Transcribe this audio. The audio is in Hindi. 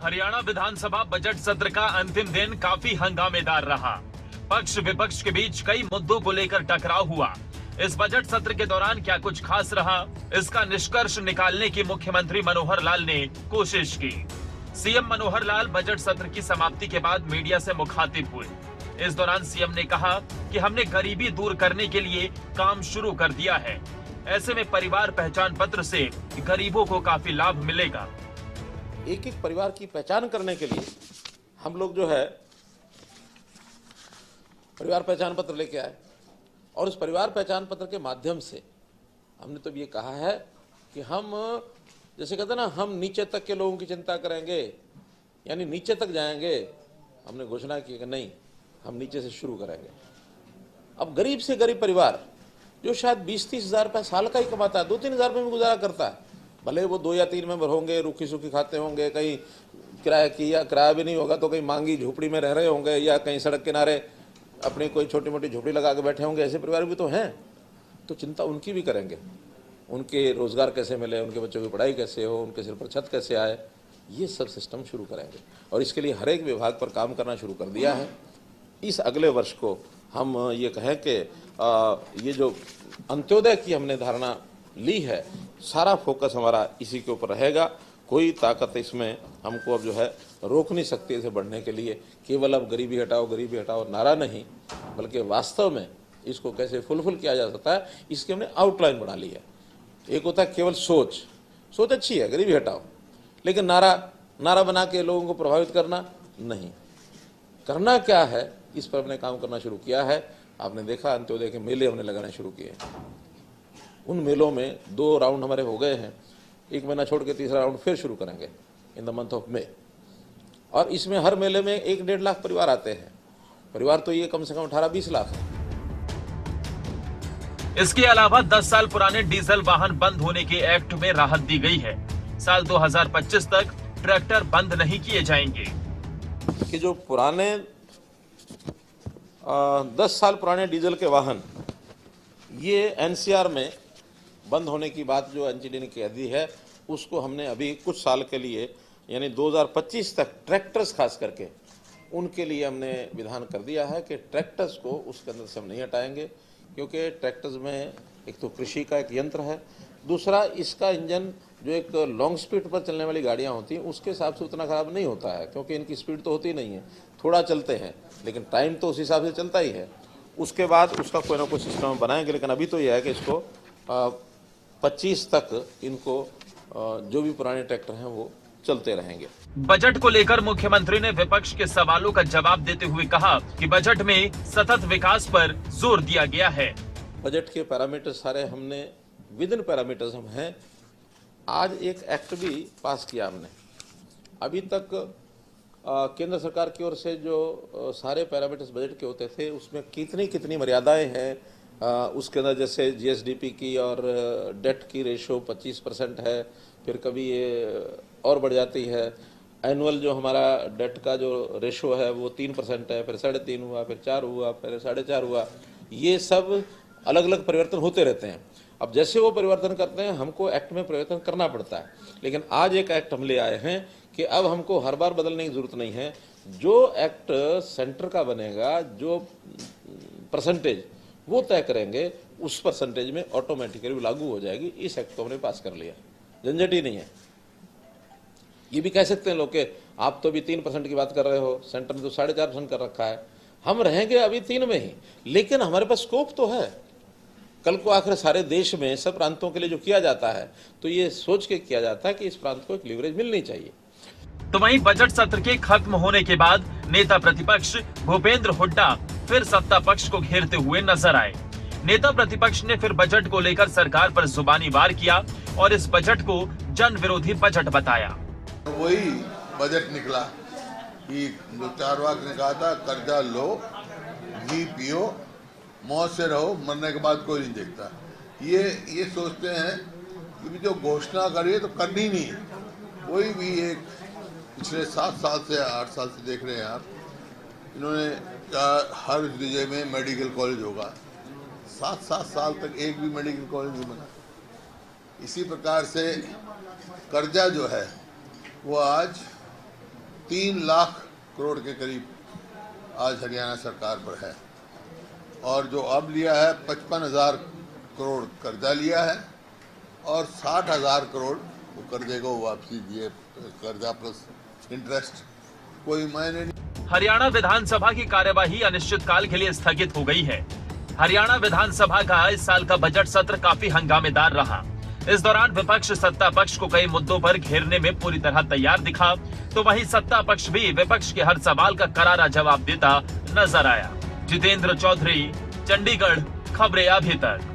हरियाणा विधानसभा बजट सत्र का अंतिम दिन काफी हंगामेदार रहा। पक्ष विपक्ष के बीच कई मुद्दों को लेकर टकराव हुआ। इस बजट सत्र के दौरान क्या कुछ खास रहा, इसका निष्कर्ष निकालने की मुख्यमंत्री मनोहर लाल ने कोशिश की। सीएम मनोहर लाल बजट सत्र की समाप्ति के बाद मीडिया से मुखातिब हुए। इस दौरान सीएम ने कहा कि हमने गरीबी दूर करने के लिए काम शुरू कर दिया है। ऐसे में परिवार पहचान पत्र से गरीबों को काफी लाभ मिलेगा। एक एक परिवार की पहचान करने के लिए हम लोग जो है परिवार पहचान पत्र लेके आए और उस परिवार पहचान पत्र के माध्यम से हमने तो ये कहा है कि हम जैसे कहते हैं ना, हम नीचे तक के लोगों की चिंता करेंगे, यानी नीचे तक जाएंगे। हमने घोषणा की कि नहीं, हम नीचे से शुरू करेंगे। अब गरीब से गरीब परिवार जो शायद 20-30 हज़ार रुपये साल का ही कमाता है, 2-3 हज़ार रुपये में गुजारा करता है, भले वो 2 या 3 मेंबर होंगे, रूखी सूखी खाते होंगे, कहीं किराया की या किराया भी नहीं होगा तो कहीं मांगी झोपड़ी में रह रहे होंगे या कहीं सड़क किनारे अपनी कोई छोटी मोटी झोपड़ी लगा के बैठे होंगे। ऐसे परिवार भी तो हैं, तो चिंता उनकी भी करेंगे। उनके रोजगार कैसे मिले, उनके बच्चों की पढ़ाई कैसे हो, उनके सिर पर छत कैसे आए, ये सब सिस्टम शुरू करेंगे। और इसके लिए हर एक विभाग पर काम करना शुरू कर दिया है। इस अगले वर्ष को हम ये कहें कि ये जो अंत्योदय की हमने धारणा ली है, सारा फोकस हमारा इसी के ऊपर रहेगा। कोई ताकत इसमें हमको अब जो है रोक नहीं सकती इसे बढ़ने के लिए। केवल अब गरीबी हटाओ नारा नहीं, बल्कि वास्तव में इसको कैसे फुलफिल किया जा सकता है, इसकी हमने आउटलाइन बना ली है। एक होता है केवल सोच अच्छी है, गरीबी हटाओ, लेकिन नारा बना के लोगों को प्रभावित करना नहीं। करना क्या है, इस पर हमने काम करना शुरू किया है। आपने देखा अंत्योदय के मेले हमने लगाने शुरू किए। उन मेलों में 2 राउंड हमारे हो गए हैं, 1 महीना छोड़ के तीसरा राउंड फिर शुरू करेंगे in the month of May. और इसमें हर मेले में 1-1.5 लाख परिवार आते हैं। परिवार तो ये कम से कम 18-20 लाख है। इसके अलावा 10 साल पुराने डीजल वाहन बंद होने के एक्ट में राहत दी गई है। साल 2025 तक ट्रैक्टर बंद नहीं किए जाएंगे। कि जो पुराने 10 साल पुराने डीजल के वाहन, ये एनसीआर में बंद होने की बात जो एनजीटी ने कह दी है, उसको हमने अभी कुछ साल के लिए यानी 2025 तक ट्रैक्टर्स खास करके उनके लिए हमने विधान कर दिया है कि ट्रैक्टर्स को उसके अंदर से हम नहीं हटाएंगे। क्योंकि ट्रैक्टर्स में एक तो कृषि का एक यंत्र है, दूसरा इसका इंजन जो एक लॉन्ग स्पीड पर चलने वाली गाड़ियां होती हैं उसके हिसाब से उतना ख़राब नहीं होता है, क्योंकि इनकी स्पीड तो होती नहीं है, थोड़ा चलते हैं लेकिन टाइम तो उस हिसाब से चलता ही है। उसके बाद उसका कोई ना कोई सिस्टम बनाएंगे, लेकिन अभी तो यह है कि इसको 25 तक इनको जो भी पुराने ट्रैक्टर हैं वो चलते रहेंगे। बजट को लेकर मुख्यमंत्री ने विपक्ष के सवालों का जवाब देते हुए कहा कि बजट में सतत विकास पर जोर दिया गया है। बजट के पैरामीटर्स सारे हमने विदिन पैरामीटर्स हम हैं। आज एक एक्ट भी पास किया हमने। अभी तक केंद्र सरकार की ओर से जो सारे पैरामीटर्स बजट के होते थे उसमें कितनी मर्यादाएं हैं। उसके अंदर जैसे जीएसडीपी की और डेट की रेशो 25% है, फिर कभी ये और बढ़ जाती है। एनुअल जो हमारा डेट का जो रेशो है वो 3% है, फिर 3.5 हुआ, फिर 4 हुआ, फिर 4.5 हुआ। ये सब अलग अलग परिवर्तन होते रहते हैं। अब जैसे वो परिवर्तन करते हैं हमको एक्ट में परिवर्तन करना पड़ता है। लेकिन आज एक एक्ट हम ले आए हैं कि अब हमको हर बार बदलने की जरूरत नहीं है। जो एक्ट सेंटर का बनेगा, जो परसेंटेज वो तय करेंगे, उस परसेंटेज में ऑटोमेटिकली लागू हो जाएगी। इस एक्ट को हमने पास कर लिया, झंझट ही नहीं है। ये भी कह सकते हैं लोग कि आप तो अभी 3% की बात कर रहे हो, सेंटर ने तो 4.5% कर रखा है। हम रहेंगे अभी 3 में ही, लेकिन हमारे पास स्कोप तो है। कल को आखिर सारे देश में सब प्रांतों के लिए जो किया जाता है तो ये सोच के किया जाता है कि इस प्रांत को एक लीवरेज मिलनी चाहिए। तो वहीं बजट सत्र के खत्म होने के बाद नेता प्रतिपक्ष भूपेंद्र हुड्डा फिर सत्ता पक्ष को घेरते हुए नजर आए। नेता प्रतिपक्ष ने फिर बजट को लेकर सरकार पर जुबानी वार किया और इस बजट को जन विरोधी बजट बताया। वही बजट निकला कि जो चारवाक ने कहा था, कर्जा लो, घी पियो, मौज से रहो, मरने के बाद कोई नहीं देखता। ये सोचते हैं कि जो घोषणा करिए तो करनी नहीं है। कोई भी एक पिछले 7 साल से 8 साल से देख रहे हैं आप, इन्होंने हर जिले में मेडिकल कॉलेज होगा। 7 साल तक एक भी मेडिकल कॉलेज नहीं बना। इसी प्रकार से कर्जा जो है वो आज 3 लाख करोड़ के करीब आज हरियाणा सरकार पर है, और जो अब लिया है 55,000 करोड़ कर्जा लिया है, और 60,000 करोड़ वो कर्जे को वापसी दिए, कर्जा प्लस इंटरेस्ट, कोई मायने नहीं। हरियाणा विधानसभा की कार्यवाही अनिश्चितकाल के लिए स्थगित हो गई है। हरियाणा विधानसभा का इस साल का बजट सत्र काफी हंगामेदार रहा। इस दौरान विपक्ष सत्ता पक्ष को कई मुद्दों पर घेरने में पूरी तरह तैयार दिखा, तो वहीं सत्ता पक्ष भी विपक्ष के हर सवाल का करारा जवाब देता नजर आया। जितेंद्र चौधरी, चंडीगढ़, खबरें अभी तक।